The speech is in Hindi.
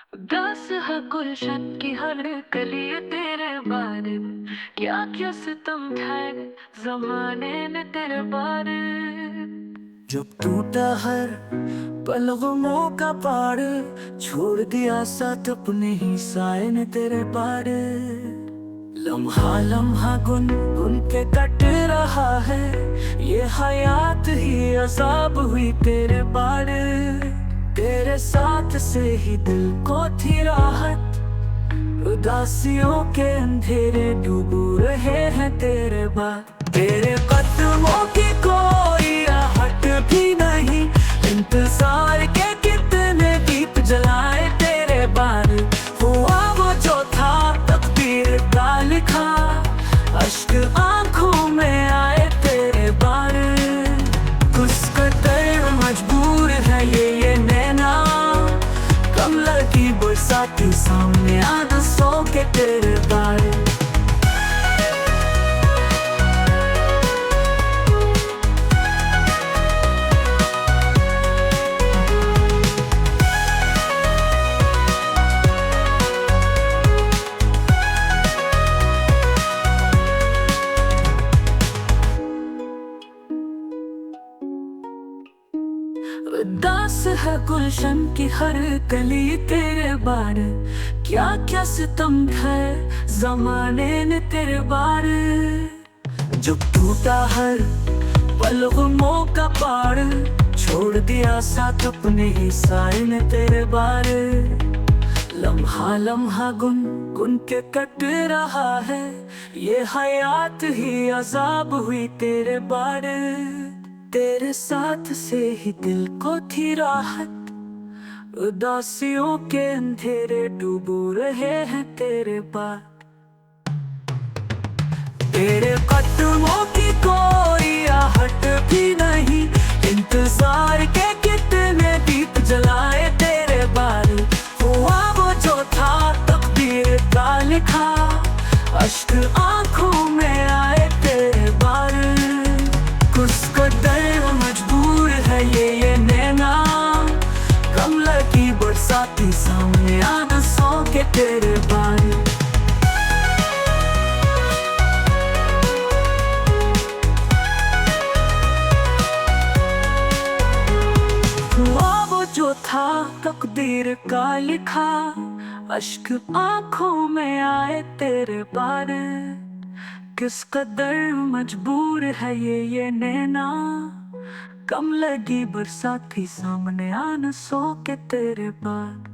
उदास है गुलशन की हर कली तेरे बारे, क्या क्या सितम ढाए जमाने ने तेरे बारे। जब टूटा हर पल गमों का पहाड़, छोड़ दिया साथ अपने ही साए ने तेरे बारे। लम्हा लम्हा गुन गुन के कट रहा है, ये हयात ही अजाब हुई तेरे बारे। तेरे साथ से ही दिल को थी राहत, उदासियों के अंधेरे डूब रहे हैं तेरे बाद। तेरे कदमों की कोई आहट भी नहीं, इंतजार के कितने दीप जलाए तेरे बार। हुआ वो जो था तकदीर का लिखा, अश्क आंखों में आए तेरे बार। कुछ कदर मजबूर है ये नैना, कमल की बरसाती सामने आना सो के तेरे बार। उदास है गुलशन की हर कली तेरे बारे, क्या क्या सितम है जमाने ने तेरे बारे। जब टूटा हर पल गमों का पहाड़, छोड़ दिया साथ अपने ही साए ने तेरे बारे। लम्हा लम्हा गुन गुन के कट रहा है, ये हयात ही अजाब हुई तेरे बारे। तेरे साथ से ही दिल को थी राहत, उदासियों के अंधेरे डूब रहे हैं तेरे बाद। तेरे कदमों की कोई आहट भी नहीं, इंतजार के कितने दीप जलाए तेरे बार। हुआ वो जो था तकदीर का लिखा, अश्क आंखों में आए तेरे बार। कुछ कदर मजबूर है ये नैना, कमल की बरसाती सामने आना सो के तेरे बार। हुआ वो जो था तकदीर का लिखा, अश्क आंखों में आए तेरे बार। किस कदर मजबूर है ये नैना, कम लगी बरसाती सामने आना सो के तेरे बाद।